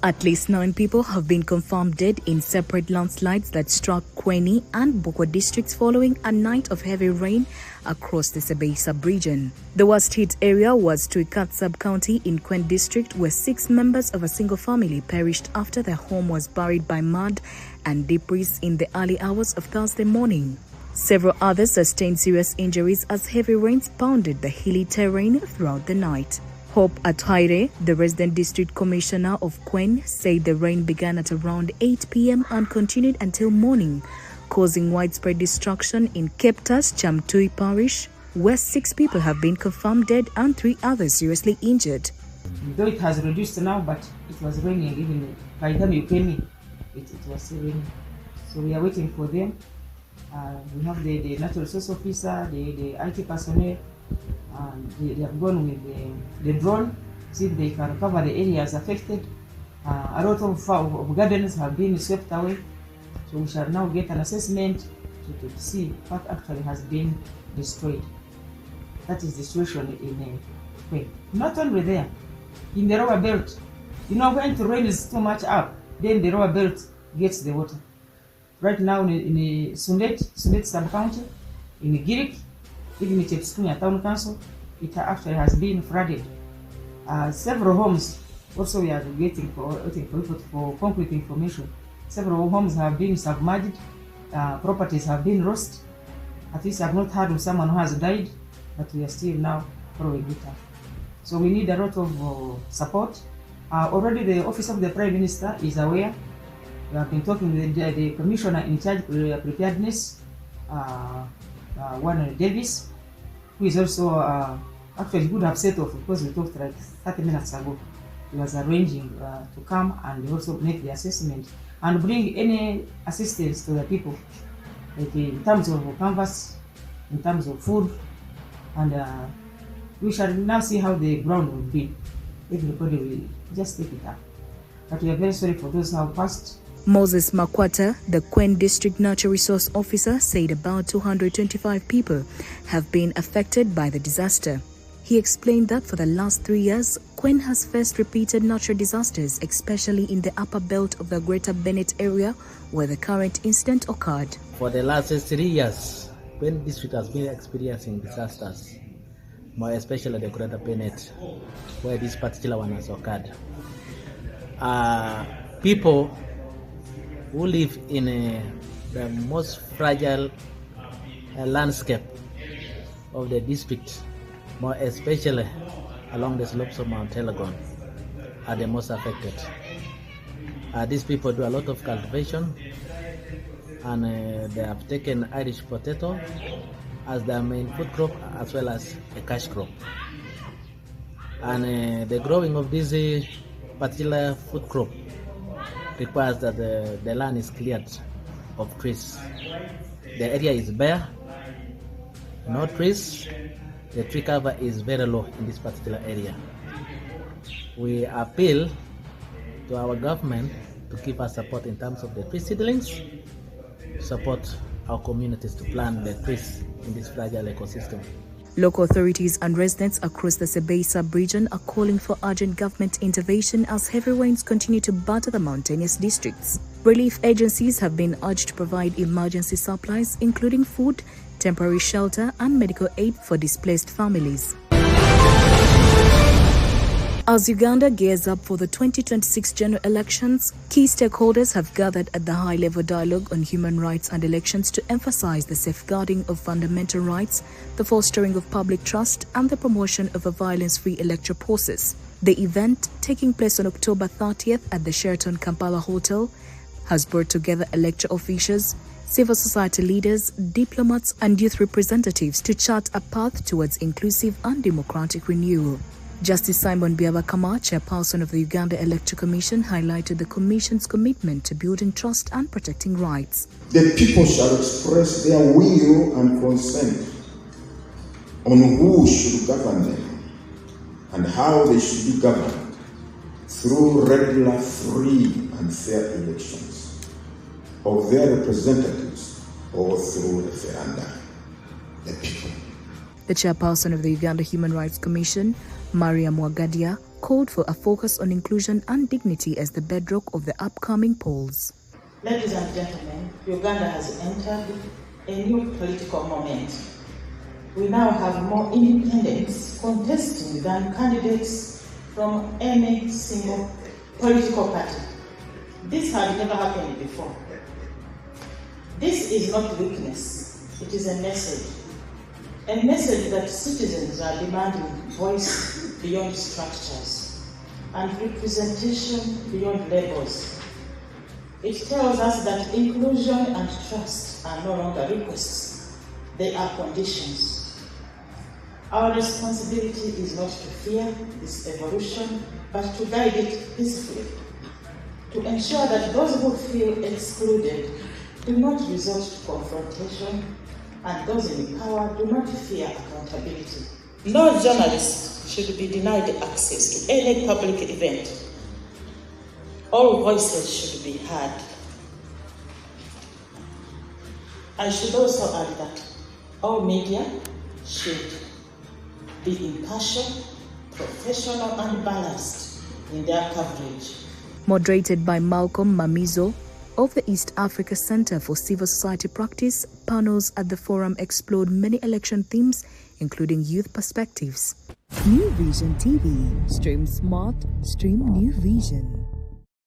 At least 9 people have been confirmed dead in separate landslides that struck Kween and Bokwa districts following a night of heavy rain across the Sebei sub-region. The worst hit area was Tuikat sub-county in Kween district, where 6 members of a single family perished after their home was buried by mud and debris in the early hours of Thursday morning. Several others sustained serious injuries as heavy rains pounded the hilly terrain throughout the night. Hope Atwaire, the resident district commissioner of Kween, said the rain began at around 8 p.m. and continued until morning, causing widespread destruction in Keptas Chamtui parish, where 6 people have been confirmed dead and 3 others seriously injured. Though it has reduced now, but it was raining even by the time you came in, it was still raining. So we are waiting for them. We have the natural resource officer, the IT personnel. They have gone with the drone, see if they can cover the areas affected. A lot of gardens have been swept away, so we shall now get an assessment to see what actually has been destroyed. That is the situation in Kween. Not only there, in the rubber belt. You know, when the rain is too much up, then the rubber belt gets the water. Right now in the Sundet sub-county, in the Girik, even in Chepskunya Town Council, it actually has been flooded. Several homes, also we are waiting for concrete information. Several homes have been submerged, properties have been lost. At least I have not heard of someone who has died, but we are still now following it up. So we need a lot of support. Already the Office of the Prime Minister is aware. We have been talking with the Commissioner in charge of preparedness, one Davis, who is also actually would have set off because we talked like 30 minutes ago. He was arranging to come and also make the assessment and bring any assistance to the people, like in terms of canvas, in terms of food, and we shall now see how the ground will be. Everybody will just take it up. But we are very sorry for those who have passed. Moses Makwata, the Kween District Natural Resource Officer, said about 225 people have been affected by the disaster. He explained that for the last 3 years, Kween has faced repeated natural disasters, especially in the upper belt of the Greater Bennett area, where the current incident occurred. For the last 3 years, Kween District has been experiencing disasters, more especially the Greater Bennett, where this particular one has occurred. People who live in the most fragile landscape of the district, more especially along the slopes of Mount Elgon, are the most affected. These people do a lot of cultivation, and they have taken Irish potato as their main food crop, as well as a cash crop. And the growing of this particular food crop requires that the land is cleared of trees. The area is bare, no trees. The tree cover is very low in this particular area. We appeal to our government to give us support in terms of the tree seedlings, support our communities to plant the trees in this fragile ecosystem. Local authorities and residents across the Sebei sub-region are calling for urgent government intervention as heavy rains continue to batter the mountainous districts. Relief agencies have been urged to provide emergency supplies, including food, temporary shelter, and medical aid for displaced families. As Uganda gears up for the 2026 general elections, key stakeholders have gathered at the high-level dialogue on human rights and elections to emphasize the safeguarding of fundamental rights, the fostering of public trust, and the promotion of a violence-free electoral process. The event, taking place on October 30th at the Sheraton Kampala Hotel, has brought together electoral officials, civil society leaders, diplomats, and youth representatives to chart a path towards inclusive and democratic renewal. Justice Simon Byabakama, chairperson of the Uganda Electoral Commission, highlighted the Commission's commitment to building trust and protecting rights. The people shall express their will and consent on who should govern them and how they should be governed through regular, free and fair elections of their representatives or through referenda. The people. The chairperson of the Uganda Human Rights Commission, Maria Mwagadia, called for a focus on inclusion and dignity as the bedrock of the upcoming polls. Ladies and gentlemen, Uganda has entered a new political moment. We now have more independents contesting than candidates from any single political party. This had never happened before. This is not weakness, it is a message that citizens are demanding voice beyond structures and representation beyond labels. It tells us that inclusion and trust are no longer requests, they are conditions. Our responsibility is not to fear this evolution, but to guide it peacefully, to ensure that those who feel excluded do not resort to confrontation, and those in power do not fear accountability. No journalist should be denied access to any public event. All voices should be heard. I should also add that all media should be impartial, professional, and balanced in their coverage. Moderated by Malcolm Mamizo of the East Africa Center for Civil Society Practice, panels at the forum explored many election themes, including youth perspectives. New Vision TV. Stream smart, stream New Vision.